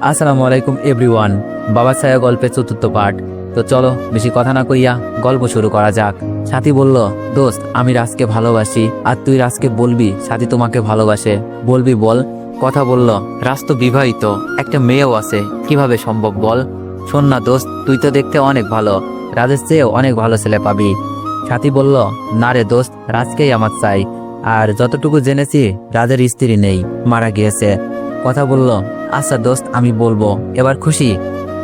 আসসালামু আলাইকুম এভরিওয়ান। বাবা ছায়া গল্পের চতুর্থ পার্ট। তো চলো বেশি কথা না কইয়া গল্প শুরু করা যাক। সাথী বলল, দোস্ত আমি রাজকে ভালোবাসি, আর তুই রাজকে বলবি সাথী তোমাকে ভালোবাসে। বলবি বল। কথা বলল, রাজ তো বিবাহিত, একটা মেয়েও আছে, কিভাবে সম্ভব বল। শোন না দোস্ত, তুই তো দেখতে অনেক ভালো, রাজের চেয়েও অনেক ভালো ছেলে পাবি। সাথী বলল, না রে দোস্ত, রাজকেই আমার চাই। আর যতটুকু জেনেছি রাজের স্ত্রী নেই, মারা গিয়েছে। কথা বলল, আচ্ছা দোস্ত আমি বলবো, এবার খুশি?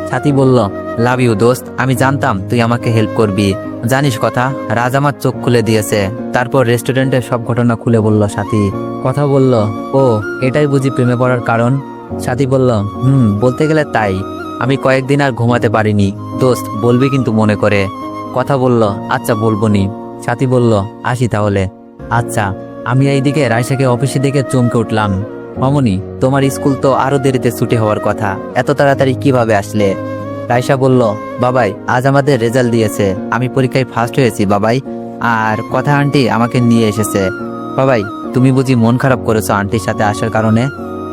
সাথী বলল, লাভ ইউ দোস্ত, আমি জানতাম তুই আমাকে হেল্প করবি। জানিস কথা, রাজ আমার চোখ খুলে দিয়েছে। তারপর রেস্টুরেন্টের সব ঘটনা খুলে বলল সাথী। কথা বলল, ও এটাই বুঝি প্রেমে পড়ার কারণ? সাথী বলল, বলতে গেলে তাই। আমি কয়েকদিন আর ঘুমাতে পারিনি। দোস্ত বলবি কিন্তু মনে করে। কথা বলল, আচ্ছা বলবো নি। সাথী বলল, আসি তাহলে। আচ্ছা। আমি এইদিকে রাইসাকে অফিসে দেখে চমকে উঠলাম। মামুনি, তোমার স্কুল তো আরো দেরিতে ছুটি হওয়ার কথা, এত তাড়াতাড়ি কিভাবে আসলে? রাইসা বলল, বাবাই আজ আমাদের রেজাল্ট দিয়েছে, আমি পরীক্ষায় ফার্স্ট হয়েছি বাবাই। আর কথা আন্টি আমাকে নিয়ে এসেছে। বাবাই তুমি বুঝি মন খারাপ করেছো আন্টির সাথে আসার কারণে?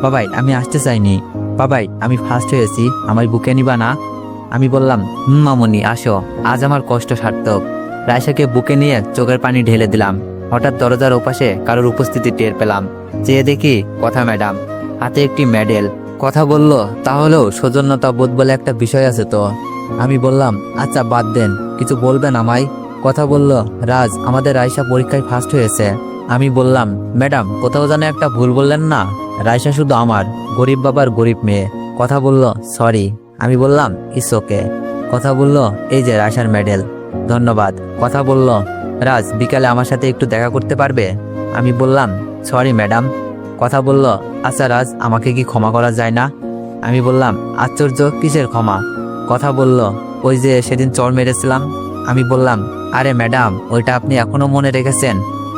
বাবাই আমি আসতে চাইনি। বাবাই আমি ফার্স্ট হয়েছি, আমায় বুকে নিবা না? আমি বললাম, মামুনি আসো, আজ আমার কষ্ট সার্থক। রাইসাকে বুকে নিয়ে চোখের পানি ঢেলে দিলাম। হঠাৎ দরজার ওপাশে কারোর উপস্থিতি টের পেলাম। চেয়ে দেখি কথা ম্যাডাম, হাতে একটি মেডেল। কথা বলল, তাহলেও সৌজন্যতা বোধ বলে একটা বিষয় আছে তো। আমি বললাম, আচ্ছা বাদ দেন, কিছু বলবেন আমায়? কথা বলল, রাজ আমাদের রাইসা পরীক্ষায় ফার্স্ট হয়েছে। আমি বললাম, ম্যাডাম কোথাও যেন একটা ভুল বললেন না, রাইসা শুধু আমার, গরিব বাবার গরিব মেয়ে। কথা বলল, সরি। আমি বললাম, ইটস ওকে। কথা বলল, এই যে রাইসার মেডেল। ধন্যবাদ। কথা বলল, রাজ বিকালে আমার সাথে একটু দেখা করতে পারবে? আমি বললাম, সরি ম্যাডাম। কথা বলল, আচ্ছা রাজ আমাকে কি ক্ষমা করা যায় না? আমি বললাম, আশ্চর্য, কিসের ক্ষমা? কথা বলল, ওই যে সেদিন চর মেরেছিলাম। আমি বললাম, আরে ম্যাডাম ওইটা আপনি এখনো মনে রেখেছেন?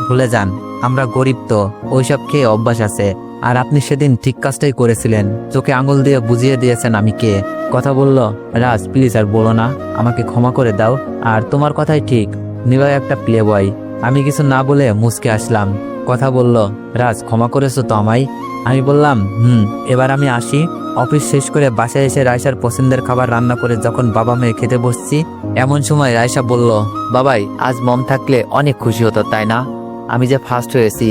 ভুলে যান, আমরা গরিব তো, ওইসব খেয়ে অভ্যাস আছে। আর আপনি সেদিন ঠিক কাজটাই করেছিলেন, চোখে আঙুল দিয়ে বুঝিয়ে দিয়েছেন আমি কে। কথা বলল, রাজ প্লিজ আর বলো না, আমাকে ক্ষমা করে দাও। আর তোমার কথাই ঠিক, নিলয় একটা প্লে বয়। আমি কিছু না বলে মুচকে আসলাম। কথা বলল, রাজ ক্ষমা করেছো তো আমায়? আমি বললাম, এবার আমি আসি। অফিস শেষ করে বাসায় এসে রাইসার পছন্দের খাবার রান্না করে যখন বাবা মেয়ে খেতে বসছি, এমন সময় রাইসা বলল, বাবাই আজ মম থাকলে অনেক খুশি হতো তাই না, আমি যে ফার্স্ট হয়েছি।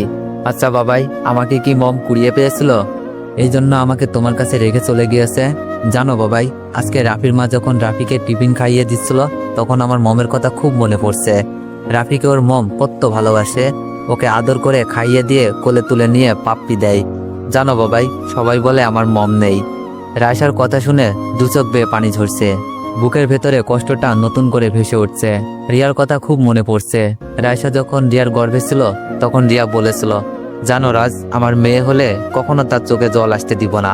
আচ্ছা বাবাই, আমাকে কি মম কুড়িয়ে পেয়েছিল, এই জন্য আমাকে তোমার কাছে রেখে চলে গিয়েছে? জানো বাবাই, আজকে রাফির মা যখন রাফিকে টিফিন খাইয়ে দিচ্ছিল, তখন আমার মমের কথা খুব মনে পড়ছে। রাফিকে ওর মম কত ভালোবাসে, ওকে আদর করে খাইয়ে দিয়ে কোলে তুলে নিয়ে পাপ্পি দেয়। জানো বাবাই, সবাই বলে আমার মম নেই। রাইসার কথা শুনে দু চোখ বেয়ে পানি ঝরছে, বুকের ভেতরে কষ্টটা নতুন করে ভেসে উঠছে। রিয়ার কথা খুব মনে পড়ছে। রাইসা যখন রিয়ার গর্ভে ছিল, তখন রিয়া বলেছিল, জানো রাজ, আমার মেয়ে হলে কখনো তার চোখে জল আসতে দিব না,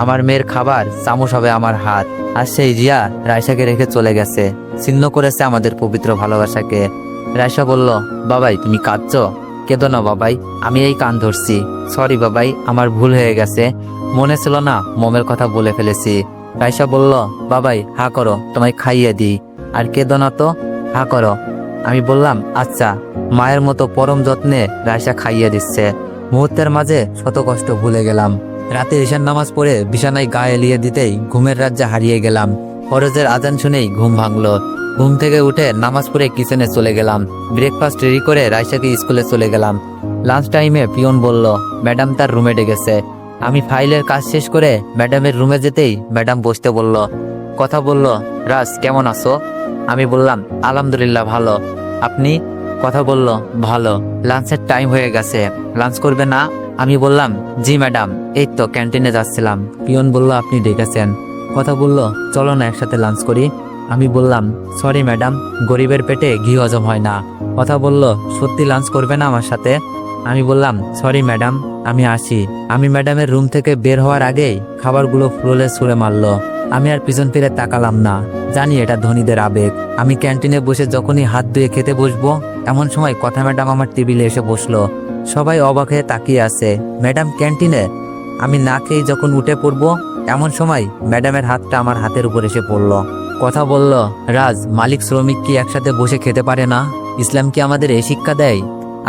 আমার মেয়ের খাবার চামচ হবে আমার হাত। আর সেই রিয়া রাইসাকে রেখে চলে গেছে, ছিন্ন করেছে আমাদের পবিত্র ভালোবাসাকে। রাইসা বলল, বাবাই তুমি কাঁদছো? কেঁদো না বাবাই, আমি এই কান ধরছি। সরি বাবাই, আমার ভুল হয়ে গেছে, মনে ছিল না, মমের কথা বলে ফেলেছি। রাইসা বলল, বাবাই হা করো, তোমায় খাইয়ে দিই। আর কেঁদো না তো, হা করো। আমি বললাম, আচ্ছা। মায়ের মতো পরম যত্নে রাইসা খাইয়ে দিচ্ছে। মুহূর্তের মাঝে শত কষ্ট ভুলে গেলাম। রাতে ঈশান নামাজ পড়ে বিছানায় গা এলিয়ে দিতেই ঘুমের রাজ্যে হারিয়ে গেলাম। ফরজের আজান শুনেই ঘুম ভাঙলো। ঘুম থেকে উঠে নামাজ পড়ে কিচেনে চলে গেলাম। ব্রেকফাস্ট রেডি করে রাইসাকে স্কুলে চলে গেলাম। লাঞ্চ টাইমে পিয়ন বলল, ম্যাডাম তার রুমে ডেকেছে। আমি ফাইলের কাজ শেষ করে ম্যাডামের রুমে যেতেই ম্যাডাম বসতে বলল। কথা বলল, রাজ কেমন আছো? আমি বললাম, আলহামদুলিল্লাহ ভালো, আপনি? কথা বলল, ভালো। লাঞ্চের টাইম হয়ে গেছে, লাঞ্চ করবে না? আমি বললাম, জি ম্যাডাম, এই তো ক্যান্টিনে যাচ্ছিলাম। পিয়ন বলল, আপনি ডেকেছেন। কথা বলল, চলো না একসাথে লাঞ্চ করি। আমি বললাম, সরি ম্যাডাম, গরিবের পেটে ঘি হজম হয় না। কথা বলল, সত্যি লাঞ্চ করবে না আমার সাথে? আমি বললাম, সরি ম্যাডাম, আমি আসি। আমি ম্যাডামের রুম থেকে বের হওয়ার আগেই খাবারগুলো ফ্লোরে ছুঁড়ে মারলো। আমি আর পিছন ফিরে তাকালাম না, জানি এটা ধনীদের আবেগ। আমি ক্যান্টিনে বসে যখনই হাত ধুয়ে খেতে বসবো, এমন সময় কথা ম্যাডাম আমার টেবিলে এসে বসলো। সবাই অবাক হয়ে তাকিয়ে আছে। ম্যাডাম ক্যান্টিনে? আমি না খেয়ে যখন উঠে পড়বো, এমন সময় ম্যাডামের হাতটা আমার হাতের উপর এসে পড়লো। কথা বলল, রাজ মালিক শ্রমিক কি একসাথে বসে খেতে পারে না? ইসলাম কি আমাদের এই শিক্ষা দেয়?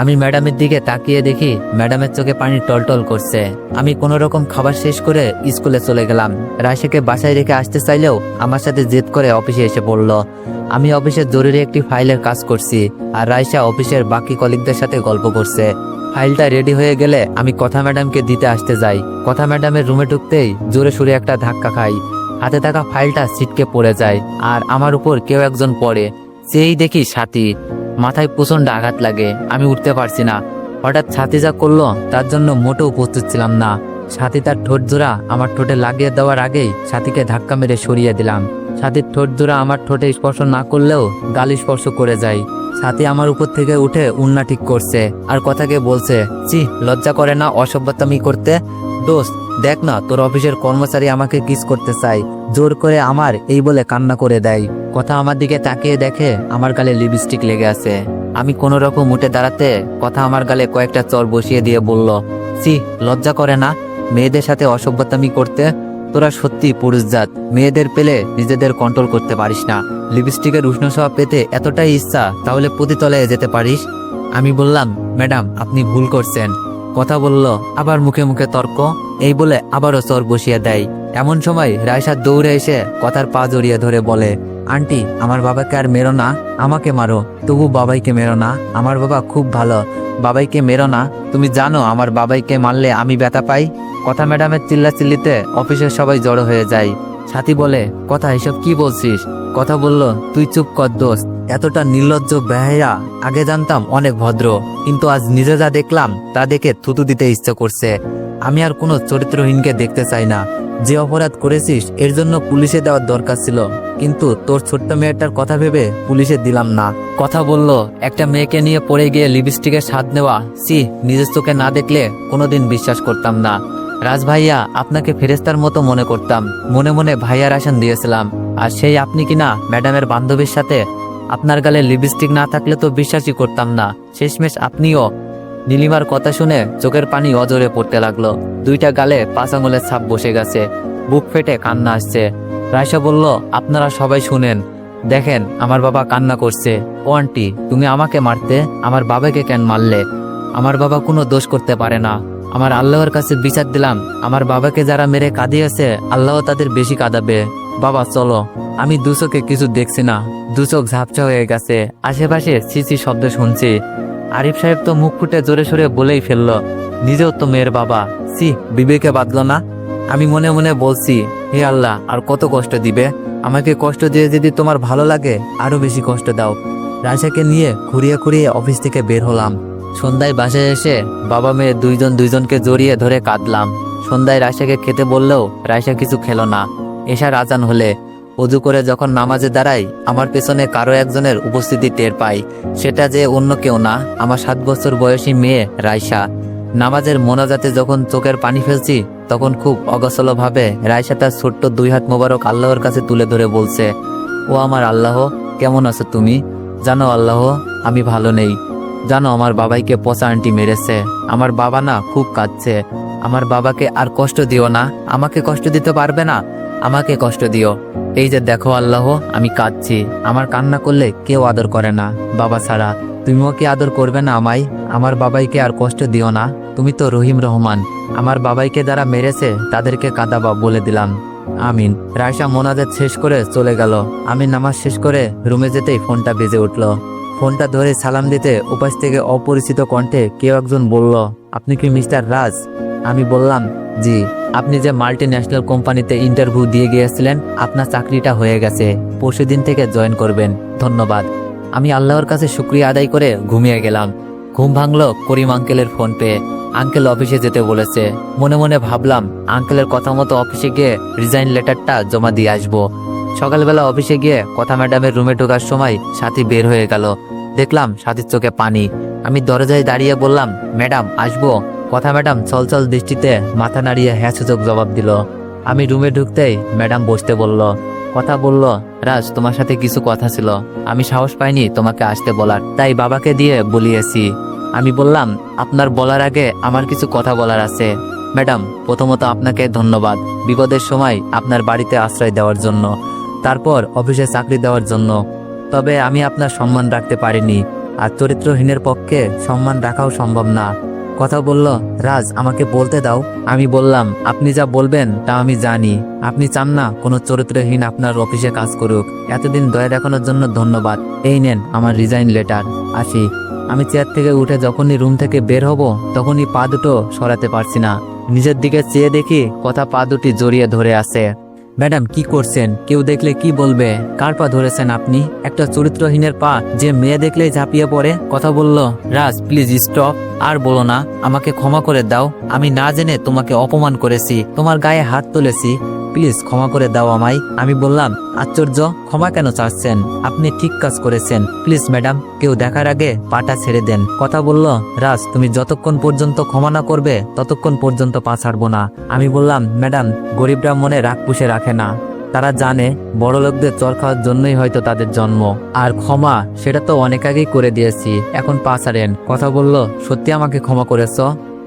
আমি ম্যাডামের দিকে তাকিয়ে দেখি ম্যাডামের চোখে পানি টলটল করছে। আমি কোনো রকম খাবার শেষ করে স্কুলে চলে গেলাম। রায়শাকে বাসায় রেখে আসতে চাইলেও আমার সাথে জেদ করে অফিসে এসে পড়ল। আমি অফিসের জরুরি একটি ফাইলের কাজ করছি, আর রায়শা অফিসের বাকি কলিগদের সাথে গল্প করছে। ফাইলটা রেডি হয়ে গেলে আমি কথা ম্যাডামকে দিতে আসতে যাই। কথা ম্যাডামের রুমে ঢুকতেই জোরে সুরে একটা ধাক্কা খাই। হাতে থাকা ফাইলটা ছিটকে পড়ে যায়, আর আমার উপর কেউ একজন পড়ে। সেই দেখি সাথী। মাথায় প্রচন্ড আঘাত লাগে, আমি উঠতে পারছি না। হঠাৎ সাথী যা করলো তার জন্য মোটেও প্রস্তুত ছিলাম না। সাথী তার ঠোঁট জোড়া আমার ঠোঁটে লাগিয়ে দেওয়ার আগেই সাথীকে ধাক্কা মেরে সরিয়ে দিলাম। সাথীর ঠোঁট জোড়া আমার ঠোঁটে স্পর্শ না করলেও গাল স্পর্শ করে যায়। সাথী আমার উপর থেকে উঠে উন্না ঠিক করছে, আর কথাকে বলছে, চি লজ্জা করে না অসভ্যতামি করতে? দোস্ত দেখ না, তোর অফিসের কর্মচারী আমাকে কিস করতে চায়, জোর করে আমার এই বলে কান্না করে দেয়। কথা আমার দিকে তাকিয়ে দেখে আমার গালে লিপস্টিক লেগে আছে। আমি কোনো রকম উঠে দাঁড়াতে কথা আমার গালে কয়েকটা চর বসিয়ে দিয়ে বলল, চি লজ্জা করে না মেয়েদের সাথে অসভ্যতামি করতে? তোরা সত্যি পুরুষ জাত, মেয়েদের পেলে নিজেদের কন্ট্রোল করতে পারিস না। লিপস্টিকের উষ্ণ ছোঁয়া পেতে এতটাই ইচ্ছা, তাহলে পতিতলায় যেতে পারিস। আমি বললাম, ম্যাডাম আপনি ভুল করছেন। কথা বলল, আবার মুখে মুখে তর্ক। এই বলে আবারও চর বসিয়ে দেয়। এমন সময় রায়শা দৌড়ে এসে কথার পা জড়িয়ে ধরে বলে, আন্টি আমার বাবাকে আর মেরো না, আমাকে মারো, তবু বাবাইকে মেরো না। আমার বাবা খুব ভালো, বাবাইকে মেরো না। তুমি জানো আমার বাবাইকে মারলে আমি ব্যথা পাই। কথা ম্যাডামের চিল্লাচিল্লিতে অফিসের সবাই জড়ো হয়ে যায়। সাথী বলে, কথা এসব কি বলছিস? কথা বলল, তুই চুপ কর দোস্ত, এতটা নির্লজ্জ বেহায়া আগে জানতাম অনেক ভদ্র, কিন্তু আজ নিজে যা দেখলাম তা দেখে থুতু দিতে ইচ্ছে করছে। আমি আর কোনো চরিত্রহীনকে দেখতে চাই না। যে অপরাধ করেছিস এর জন্য পুলিশে দেওয়ার দরকার ছিল, কিন্তু তোর ছোট্ট মেয়েটার কথা ভেবে পুলিশে দিলাম না। কথা বলল, একটা মেয়েকে নিয়ে পড়ে গিয়ে লিপস্টিকের স্বাদ নেওয়া, সি নিজের চোখে না দেখলে কোনোদিন বিশ্বাস করতাম না। রাজ ভাইয়া আপনাকে ফেরেস্তার মতো মনে করতাম, মনে মনে ভাইয়ার আসন দিয়েছিলাম। আর সেই আপনি কিনা ম্যাডামের বান্ধবীর সাথে? আপনার গালে লিপস্টিক না থাকলে তো বিশ্বাসই করতাম না। শেষমেশ আপনিও। নীলিমার কথা শুনে চোখের পানি অজরে পড়তে লাগলো। দুইটা গালে 5 আঙুলের ছাপ বসে গেছে, বুক ফেটে কান্না আসছে। রায়শা বলল, আপনারা সবাই শুনেন, দেখেন আমার বাবা কান্না করছে। ও আন্টি তুমি আমাকে মারতে, আমার বাবাকে কেন মারলে? আমার বাবা কোনো দোষ করতে পারে না। আমার আল্লাহর কাছে বিচার দিলাম, আমার বাবাকে যারা মেরে কাঁদিয়েছে আল্লাহ তাদের বেশি কাঁদাবে। বাবা চলো। আমি দু চোখে কিছু দেখছি না, দু চোখ ঝাপসা হয়ে গেছে। আশেপাশে ছিছি শব্দ শুনছি। আরিফ সাহেব তো মুখ ফুটে জোরে সোরে বলেই ফেললো, নিজেও তো মেয়ের বাবা, সি বিবেকে বাঁধলো না। আমি মনে মনে বলছি, হে আল্লাহ আর কত কষ্ট দিবে? আমাকে কষ্ট দিয়ে যদি তোমার ভালো লাগে আরো বেশি কষ্ট দাও। রায়শাকে নিয়ে খুঁড়িয়ে খুঁড়িয়ে অফিস থেকে বের হলাম। সন্ধ্যায় বাসায় এসে বাবা মেয়ে দুইজনকে জড়িয়ে ধরে কাঁদলাম। সন্ধ্যায় রায়শাকে খেতে বললেও রায়শা কিছু খেলো না। এশার আজান হলে অজু করে যখন নামাজে দাঁড়াই, আমার পেছনে কারো একজনের উপস্থিতি টের পাই। সেটা যে অন্য কেউ না, আমার 7 বছর বয়সী মেয়ে রায়শা। নামাজের মোনাজাতে যখন চোখের পানি ফেলছি, তখন খুব অগোছালোভাবে রায়শা তার ছোট্ট 2 হাত মোবারক আল্লাহর কাছে তুলে ধরে বলছে, ও আমার আল্লাহ, কেমন আছো তুমি? জানো আল্লাহ আমি ভালো নেই। জানো আমার বাবাইকে পচা আন্টি মেরেছে। আমার বাবা না খুব কাঁদছে। আমার বাবাকে আর কষ্ট দিও না। আমাকে কষ্ট দিতে পারবে না, আমাকে কষ্ট দিও। এই যে দেখো আল্লাহ আমি কাঁদছি। আমার কান্না করলে কেউ আদর করে না বাবা ছাড়া। তুমিও কি আদর করবে না আমায়? আমার বাবাইকে আর কষ্ট দিও না। তুমি তো রহিম রহমান। আমার বাবাইকে যারা মেরেছে তাদেরকে কাঁদাবা বলে দিলাম। আমিন। রায়শা মোনাজাত শেষ করে চলে গেল। আমি নামাজ শেষ করে রুমে যেতেই ফোনটা বেজে উঠল। ফোনটা ধরে সালাম দিতে উপাস থেকে অপরিচিত কণ্ঠে কেউ একজন বলল, আপনি কি মিস্টার রাজ? আমি বললাম, জি। আপনি যে মাল্টি ন্যাশনাল কোম্পানিতে ইন্টারভিউ দিয়ে গিয়েছিলেন, আপনার চাকরিটা হয়ে গেছে। পরশুদিন থেকে জয়েন করবেন। ধন্যবাদ। আমি আল্লাহর কাছে শুকরিয়া আদায় করে ঘুমিয়ে গেলাম। ঘুম ভাঙলো করিম আঙ্কেলের ফোন পেয়ে। আঙ্কেল অফিসে যেতে বলেছে। মনে মনে ভাবলাম আঙ্কেলের কথা মতো অফিসে গিয়ে রিজাইন লেটারটা জমা দিয়ে আসবো। সকালবেলা অফিসে গিয়ে কথা ম্যাডামের রুমে ঢোকার সময় সাথী বের হয়ে গেল। দেখলাম সাথীর চোখে পানি। আমি দরজায় দাঁড়িয়ে বললাম, ম্যাডাম আসবো? কথা ম্যাডাম চলচল দৃষ্টিতে মাথা নাড়িয়ে হ্যাঁ সূচক জবাব দিল। আমি রুমে ঢুকতেই ম্যাডাম বসতে বলল। কথা বলল, রাজ তোমার সাথে কিছু কথা ছিল, আমি সাহস পাইনি তোমাকে আসতে বলার, তাই বাবাকে দিয়ে বলিয়েছি। আমি বললাম, আপনার বলার আগে আমার কিছু কথা বলার আছে। ম্যাডাম প্রথমত আপনাকে ধন্যবাদ বিপদের সময় আপনার বাড়িতে আশ্রয় দেওয়ার জন্য, তারপর অফিসে চাকরি দেওয়ার জন্য। তবে আমি আপনার সম্মান রাখতে পারিনি। আর চরিত্রহীনের পক্ষে সম্মান রাখাও সম্ভব না। কথা বলল, রাজ আমাকে বলতে দাও। আমি বললাম, আপনি যা বলবেন তা আমি জানি। আপনি চান না কোনো চরিত্রহীন আপনার অফিসে কাজ করুক। এতদিন দয়া দেখানোর জন্য ধন্যবাদ। এই নেন আমার রিজাইন লেটার। আসি। আমি চেয়ার থেকে উঠে যখনই রুম থেকে বের হব তখনই পা দুটো সরাতে পারছি না। নিজের দিকে চেয়ে দেখি কথা পা দুটি জড়িয়ে ধরে আছে। ম্যাডাম কি করছেন? কেউ দেখলে কি বলবে? কার পা ধরেছেন আপনি? একটা চরিত্রহীনের পা যে মেয়ে দেখলেই ঝাঁপিয়ে পড়ে। কথা বলল, রাজ প্লিজ স্টপ। আর বলো না, আমাকে ক্ষমা করে দাও। আমি না জেনে তোমাকে অপমান করেছি, তোমার গায়ে হাত তুলেছি। প্লিজ ক্ষমা করে দাও আমায়। আমি বললাম, আশ্চর্য, ক্ষমা কেন চাচ্ছেন? আপনি ঠিক কাজ করেছেন। প্লিজ ম্যাডাম, কেউ দেখার আগে পাটা ছেড়ে দেন। কথা বলল, রাজ তুমি যতক্ষণ পর্যন্ত ক্ষমা না করবে ততক্ষণ পর্যন্ত পা ছাড়বো না। আমি বললাম, ম্যাডাম, গরিবরা মনে রাগ পুষে রাখে না। তারা জানে বড় লোকদের চর খাওয়ার জন্যই হয়তো তাদের জন্ম। আর ক্ষমা সেটা তো অনেক আগেই করে দিয়েছি, এখন পা ছাড়েন। কথা বলল, সত্যি আমাকে ক্ষমা করেছ?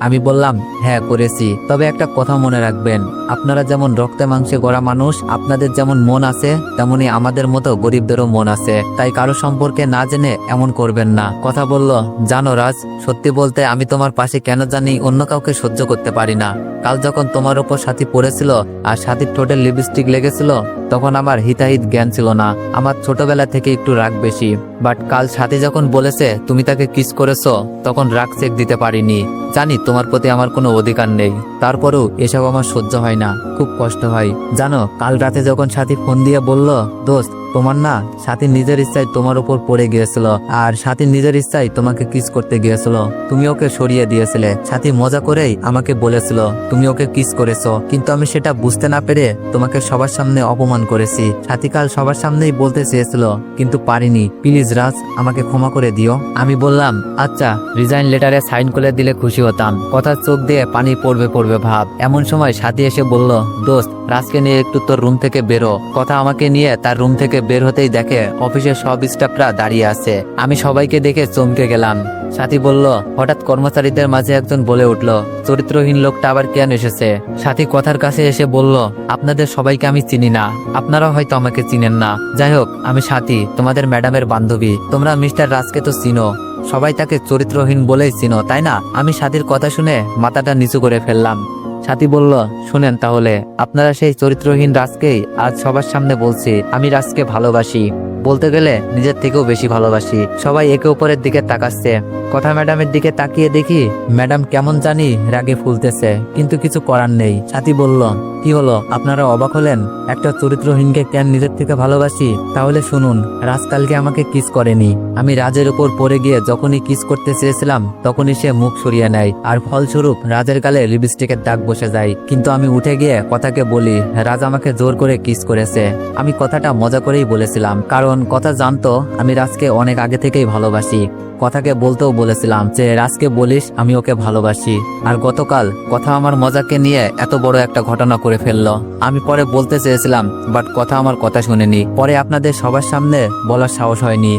আমি বললাম, হ্যাঁ করেছি, তবে একটা কথা মনে রাখবেন, আপনারা যেমন রক্তে মাংসে গড়া মানুষ, আপনাদের যেমন মন আছে তেমনি আমাদের মতো গরিবদেরও মন আছে। তাই কারো সম্পর্কে না জেনে এমন করবেন না। কথা বলল, জানো রাজ, সত্যি বলতে আমি তোমার পাশে কেন জানি অন্য কাউকে সহ্য করতে পারি না। কাল যখন তোমার ওপর সাথী পড়েছিল আর সাথীর ঠোঁটে লিপস্টিক লেগেছিল তখন আমার হিতাহিত জ্ঞান ছিল না। আমার ছোটবেলা থেকে একটু রাগ বেশি, বাট কাল সাথী যখন বলেছে তুমি তাকে কিস করেছো তখন রাগ চেক দিতে পারিনি। জানি তোমার প্রতি আমার কোনো অধিকার নেই, তারপরেও এসব আমার সহ্য হয় না, খুব কষ্ট হয়। জানো কাল রাতে যখন সাথী ফোন দিয়ে বলল, দোস্ত তোমার না সাথী নিজের ইচ্ছায় তোমার উপর পড়ে গিয়েছিল আর সাথী নিজের ইচ্ছায় তোমাকে কিস করতে গিয়েছিল, তুমি ওকে সরিয়ে দিয়েছিলে। সাথী মজা করেই আমাকে বলেছিল তুমি ওকে কিস করেছো, কিন্তু আমি সেটা বুঝতে না পেরে তোমাকে সবার সামনে অপমান করেছি। সাথী কাল সবার সামনেই বলতে চেয়েছিল কিন্তু পারিনি। প্লিজ রাজ, আমাকে ক্ষমা করে দিও। আমি বললাম, আচ্ছা, রিজাইন লেটারে সাইন করে দিলে খুশি হতাম। কথার চোখ দিয়ে পানি পড়বে পড়বে ভাব। এমন সময় সাথী এসে বলল, দোস্ত রাজকে নিয়ে একটু তোর রুম থেকে বেরো। কথা আমাকে নিয়ে তার রুম থেকে বের হতেই দেখে অফিসের সব স্টাফরা দাঁড়িয়ে আছে। আমি সবাইকে দেখে চমকে গেলাম। সাথী বলল, হঠাৎ কর্মচারীদের মাঝে একজন বলে উঠল, চরিত্রহীন লোকটা আবার কেন এসেছে? সাথী কথার কাছে এসে বলল, আপনাদের সবাইকে আমি চিনি না, আপনারা হয়তো আমাকে চিনেন না। যাই হোক, আমি সাথী, তোমাদের ম্যাডামের বান্ধবী। তোমরা মিস্টার রাজকে তো চিনো, সবাই তাকে চরিত্রহীন বলেই চিনো, তাই না? আমি সাথীর কথা শুনে মাথাটা নিচু করে ফেললাম। সাথী বলল, শুনেন তাহলে, আপনারা সেই চরিত্রহীন রাজকেই আজ সবার সামনে বলছি আমি রাজকে ভালোবাসি। বলতে গেলে নিজের থেকেও বেশি ভালোবাসি। সবাই একে অপরের দিকে তাকাচ্ছে। কথা ম্যাডামের দিকে তাকিয়ে দেখি ম্যাডাম কেমন জানি রাগে ফুলতেছে, কিন্তু কিছু করার নেই। সাথী বলল, কি হলো, আপনারা অবাক হলেন? একটা চরিত্রহীনকে কেন নিজের থেকে ভালোবাসি? তাহলে শুনুন, রাজ কালকে আমাকে কিস করেনি। আমি রাজের উপর পড়ে গিয়ে যখনই কিস করতে চেয়েছিলাম তখনই সে মুখ সরিয়ে নেয় আর ফলস্বরূপ রাজের গালে লিপস্টিকের দাগ বসে যায়। কিন্তু আমি উঠে গিয়ে কথাকে বলি রাজ আমাকে জোর করে কিস করেছে। আমি কথাটা মজা করেই বলেছিলাম, কারণ কথা জানতো আমি রাজকে অনেক আগে থেকেই ভালোবাসি। কথাকে বলতেও বলেছিলাম যে রাজকে বলিস আমি ওকে ভালোবাসি। আর গতকাল কথা আমার মজাকে নিয়ে এত বড় একটা ঘটনা করে ফেললো। আমি পরে বলতে চেয়েছিলাম, বাট কথা আমার কথা শুনেনি। পরে আপনাদের সবার সামনে বলার সাহস হয়নি।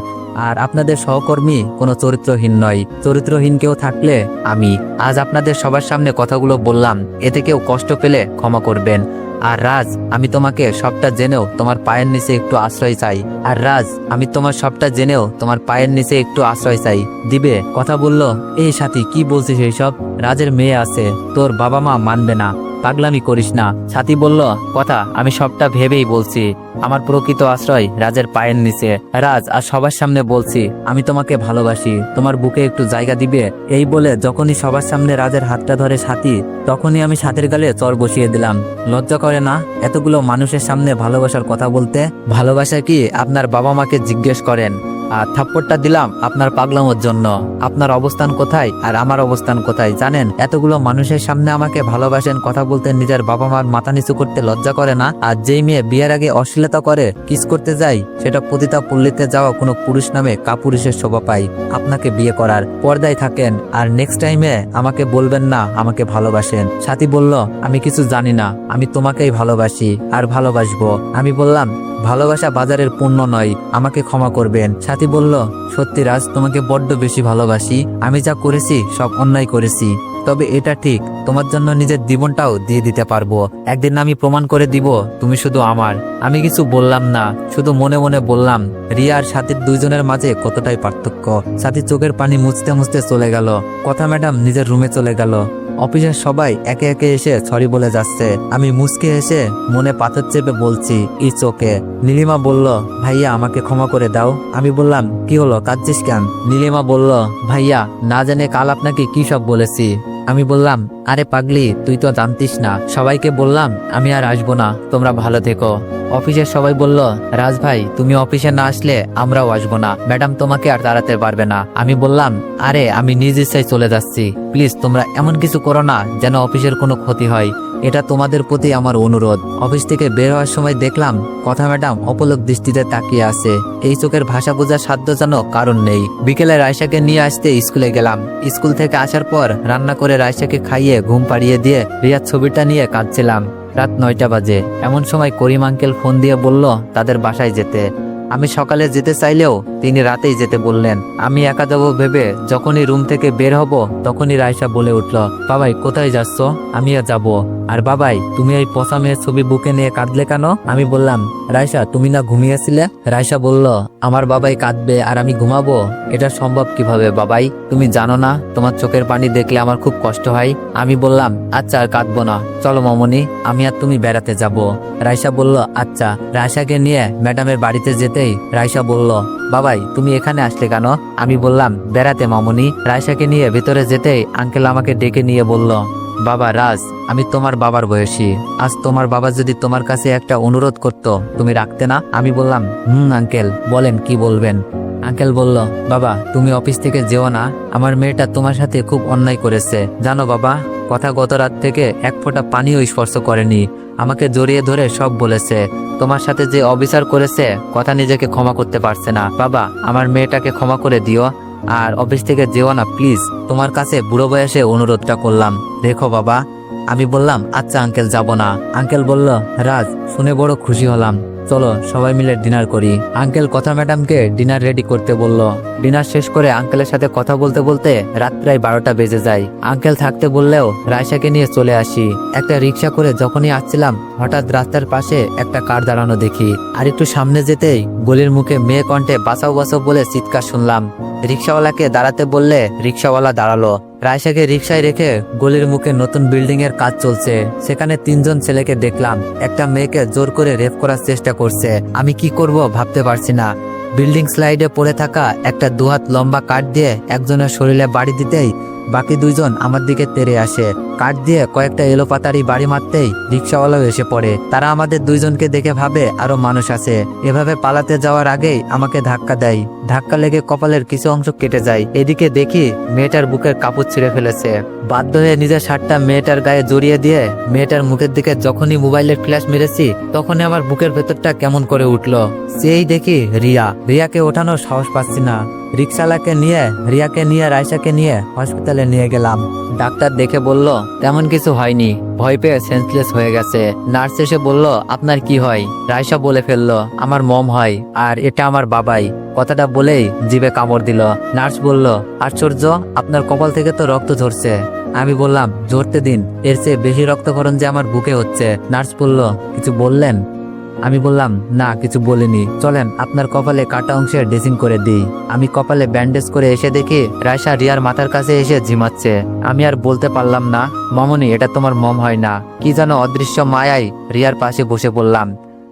আর আপনাদের সহকর্মী কোনো চরিত্রহীন নয়, চরিত্রহীন কেউ থাকলে আমি। আজ আপনাদের সবার সামনে কথাগুলো বললাম, এতে কেউ কষ্ট পেলে ক্ষমা করবেন। আর রাজ, আমি তোমাকে সবটা জেনেও তোমার পায়ের নিচে একটু আশ্রয় চাই। আর রাজ, আমি তোমার সবটা জেনেও তোমার পায়ের নিচে একটু আশ্রয় চাই, দিবে? কথা বলল, এই সাথী কি বলছিস এইসব? রাজের মেয়ে আছে, তোর বাবা মা মানবে না, পাগলামি করিস না। সাথী বলল, কথা আমি সবটা ভেবেই বলছি, আমার প্রকৃত আশ্রয় রাজের পায়ের নিচে। রাজ, আর সবার সামনে বলছি আমি তোমাকে ভালোবাসি, তোমার বুকে একটু জায়গা দিবে? এই বলে যখনই সবার সামনে রাজের হাতটা ধরে সাথী, তখনই আমি সাথীর গালে চর বসিয়ে দিলাম। লজ্জা করে না এতগুলো মানুষের সামনে ভালোবাসার কথা বলতে? ভালোবাসা কি আপনার বাবা মাকে জিজ্ঞেস করেন। আর থাপ্পড়টা দিলাম আপনার পাগলামোর জন্য। আপনার অবস্থান কোথায় আর আমার অবস্থান কোথায় জানেন? এতগুলো মানুষের সামনে আমাকে ভালোবাসেন কথা বলতে নিজের বাবা মার মাথা নিচু করতে লজ্জা করে না? আর যেই মেয়ে বিয়ের আগে অশ্লীলতা করে কিস করতে যায় সেটা পতিতা পল্লীতে যাওয়া কোনো পুরুষ নামে কাপুরুষের শোভা পায়। আপনাকে বিয়ে করার পর্দায় থাকেন আর নেক্সট টাইমে আমাকে বলবেন না আমাকে ভালোবাসেন। সাথী বলল, আমি কিছু জানি না, আমি তোমাকেই ভালোবাসি আর ভালোবাসবো। আমি বললাম, ভালোবাসা বাজারের পণ্য নয়, আমাকে ক্ষমা করবেন। সাথী বলল, সত্যি রাজ, তোমাকে বড্ড বেশি ভালোবাসি। আমি যা করেছি সব অন্যায় করেছি, তবে এটা ঠিক, তোমার জন্য নিজের জীবনটাও দিয়ে দিতে পারবো। একদিন আমি প্রমাণ করে দিব তুমি শুধু আমার। আমি কিছু বললাম না, শুধু মনে মনে বললাম রিয়া আর সাথীর দুইজনের মাঝে কতটাই পার্থক্য। সাথী চোখের পানি মুছতে মুছতে চলে গেল। কথা ম্যাডাম নিজের রুমে চলে গেল। অফিসের সবাই একে একে এসে সরি বলে যাচ্ছে। আমি মুচকে এসে মনে পাথর চেপে বলছি ই চোখে। নীলিমা বলল, ভাইয়া আমাকে ক্ষমা করে দাও। আমি বললাম, কি হলো, কাঁদছিস কেন? নীলিমা বলল, ভাইয়া না জানে কাল আপনাকে কি সব বলেছি। আমি বললাম, আরে পাগলি, তুই তো জানতিস না। সবাইকে বললাম আমি আর আসবো না, তোমরা ভালো থেকো। অফিসের সবাই বলল, রাজ ভাই তুমি অফিসে না আসলে আমরাও আসবো না, ম্যাডাম তোমাকে আর তাড়াতে পারবে না। আমি বললাম, আরে আমি নিজ ইচ্ছায় চলে যাচ্ছি, প্লিজ তোমরা এমন কিছু করো না যেন অফিসের কোনো ক্ষতি হয়, এটা তোমাদের প্রতি আমার অনুরোধ। অফিস থেকে বের হওয়ার সময় দেখলাম কথা ম্যাডাম অপলক দৃষ্টিতে তাকিয়ে আছে। এই চোখের ভাষা বোঝার সাধ্য যেন কারণ নেই। বিকেলে রায়সাকে নিয়ে আসতে স্কুলে গেলাম। স্কুল থেকে আসার পর রান্না করে রায়সাকে খাইয়ে ঘুম পাড়িয়ে দিয়ে রিয়ার ছবিটা নিয়ে কাঁদছিলাম। রাত 9টা বাজে। এমন সময় করিম আঙ্কেল ফোন দিয়ে বলল তাদের বাসায় যেতে। আমি সকালে যেতে চাইলেও তিনি রাতেই যেতে বললেন। আমি একা যাবো ভেবে যখনই রুম থেকে বের হব তখনই রায়সা বলে উঠল, বাবাই কোথায় যাচ্ছ? আমি আর যাবো। আর বাবাই তুমি এই পচা মেয়ের ছবি বুকে নিয়ে কাঁদলে কেন? আমি বললাম, রায়সা তুমি না ঘুমিয়েছিলে? রায়সা বলল, আমার বাবাই কাঁদবে আর আমি ঘুমাবো? এটা সম্ভব কিভাবে বাবাই? তুমি জানো না তোমার চোখের পানি দেখলে আমার খুব কষ্ট হয়। আমি বললাম, আচ্ছা আর কাঁদবো না, চলো মামনি, আমি আর তুমি বেড়াতে যাব। রায়সা বলল, আচ্ছা। রায়সাকে নিয়ে ম্যাডামের বাড়িতে যেতেই রায়সা বলল, বাবাই তুমি এখানে আসলে কেন? আমি বললাম, বেড়াতে মামনি। রায়সাকে নিয়ে ভিতরে যেতেই আঙ্কেল আমাকে ডেকে নিয়ে বলল, বাবা রাজ, আমি তোমার বাবার বয়সী। আজ তোমার বাবা যদি তোমার কাছে একটা অনুরোধ করত তুমি রাখতে না? আমি বললাম, আঙ্কেল বলেন, কি বলবেন? আঙ্কেল বলল, বাবা তুমি অফিস থেকে যেও না, আমার মেয়েটা তোমার সাথে খুব অন্যায় করেছে জানো বাবা। কথা গত রাত থেকে এক ফোঁটা পানিও স্পর্শ করেনি, আমাকে জড়িয়ে ধরে সব বলেছে। তোমার সাথে যে অবিচার করেছে কথা নিজেকে ক্ষমা করতে পারছে না। বাবা আমার মেয়েটাকে ক্ষমা করে দিও, আর অফিস থেকে যেও না প্লিজ, তোমার কাছে বুড়ো বয়সে অনুরোধটা করলাম, দেখো বাবা। আমি বললাম, আচ্ছা আঙ্কেল যাব না। আঙ্কেল বলল, রাজ শুনে বড় খুশি হলাম, চলো সবাই মিলে ডিনার করি। আঙ্কেল কথা ম্যাডামকে ডিনার রেডি করতে বলল। ডিনার শেষ করে আঙ্কেলের সাথে কথা বলতে বলতে রাত প্রায় 12টা বেজে যায়। আঙ্কেল থাকতে বললেও রায়সাকে নিয়ে চলে আসি। একটা রিক্সা করে যখনই আসছিলাম হঠাৎ রাস্তার পাশে একটা কার দাঁড়ানো দেখি। আর একটু সামনে যেতেই গলির মুখে মেয়ে কণ্ঠে বাঁচাও বাঁচাও বলে চিৎকার শুনলাম। রিক্সাওয়ালাকে দাঁড়াতে বললে রিক্সাওয়ালা দাঁড়ালো। রায়সাকে রিক্সায় রেখে গলির মুখে নতুন বিল্ডিং এর কাজ চলছে, সেখানে 3জন ছেলেকে দেখলাম। একটা মেয়েকে জোর করে রেপ করার চেষ্টা করছে। আমি কি করব ভাবতে পারছি না। বিল্ডিং স্লাইডে পড়ে থাকা একটা 2 হাত লম্বা কাঠ দিয়ে একজনের শরীরে বাড়ি দিতেই বাকি 2জন আমার দিকে তেড়ে আসে। কাঠ দিয়ে কয়েকটা এলোপাতাড়ি বাড়ি মারতেই রিক্সাওয়ালাও এসে পড়ে। তারা আমাদের 2জনকে দেখে ভাবে আরো মানুষ আছে। এভাবে পালাতে যাওয়ার আগেই আমাকে ধাক্কা দেয়। ধাক্কা লেগে কপালের কিছু অংশ কেটে যায়। এদিকে দেখি মেয়েটার বুকের কাপড় ছিঁড়ে ফেলেছে। বাধ্য হয়ে নিজের শার্টটা মেয়েটার গায়ে জড়িয়ে দিয়ে মেয়েটার মুখের দিকে যখনই মোবাইলের ফ্ল্যাশ মেরেছি তখনই আমার বুকের ভেতরটা কেমন করে উঠলো। সেই দেখি রিয়াকে ওঠানোর সাহস পাচ্ছি না। রিক্সাওয়ালাকে নিয়ে রিয়াকে নিয়ে রায়সাকে নিয়ে হসপিটালে নিয়ে গেলাম। ডাক্তার দেখে বলল তেমন কিছু হয়নি, ভয় পেয়ে সেন্সলেস হয়ে গেছে। নার্স এসে বলল, আপনার কি হয়? রায়সা বলে ফেললো, আমার মম হয় আর এটা আমার বাবাই। কথাটা বলেই জিভে কামড় দিল। নার্স বলল, আশ্চর্য, আপনার কপাল থেকে তো রক্ত ঝরছে। আমি বললাম, ঝরতে দিন, এর চেয়ে বেশি রক্তক্ষরণ যে আমার বুকে হচ্ছে। নার্স বলল, কিছু বললেন? আমি বললাম, না কিছু বলিনি, চলেন আপনার কপালে কাটা অংশে ড্রেসিং করে দিই। আমি কপালে ব্যান্ডেজ করে এসে দেখি রায়সা রিয়ার মাথার কাছে এসে ঝিমাচ্ছে। আমি আর বলতে পারলাম না, মামনি এটা তোমার মম হয় না। কি যেন অদৃশ্য মায়ায় রিয়ার পাশে বসে পড়লাম।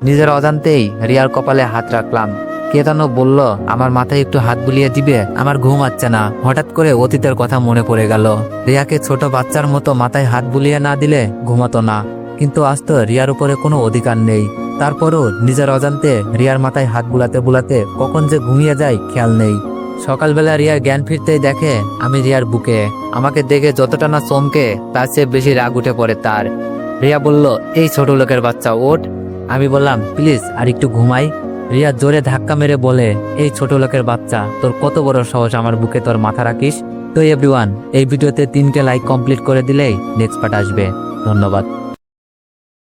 নিজের অজান্তেই রিয়ার কপালে হাত রাখলাম। কে যেন বলল, আমার মাথায় একটু হাত বুলিয়ে দিবে। আমার ঘুম আসছে না। হঠাৎ করে অতীতের কথা মনে পড়ে গেল। রিয়াকে ছোট বাচ্চার মতো মাথায় হাত বুলিয়ে না দিলে ঘুমাতো না, কিন্তু আজ তো রিয়ার উপরে কোনো অধিকার নেই। তারপরও নিজের অজান্তে রিয়ার মাথায় হাত বুলাতে বুলাতে কখন যে ঘুমিয়ে যায় খেয়াল নেই। সকালবেলা রিয়ার জ্ঞান ফিরতেই দেখে আমি রিয়ার বুকে। আমাকে দেখে যতটা না চমকে তার চেয়ে বেশি রাগ উঠে পড়ে তার। রিয়া বলল, এই ছোট লোকের বাচ্চা ওঠ। আমি বললাম, প্লিজ আর একটু ঘুমাই। রিয়া জোরে ধাক্কা মেরে বলে, এই ছোট লোকের বাচ্চা, তোর কত বড় সাহস আমার বুকে তোর মাথা রাখিস? তো এভরিওয়ান, এই ভিডিওতে 3কে লাইক কমপ্লিট করে দিলেই নেক্সট পার্ট আসবে। ধন্যবাদ।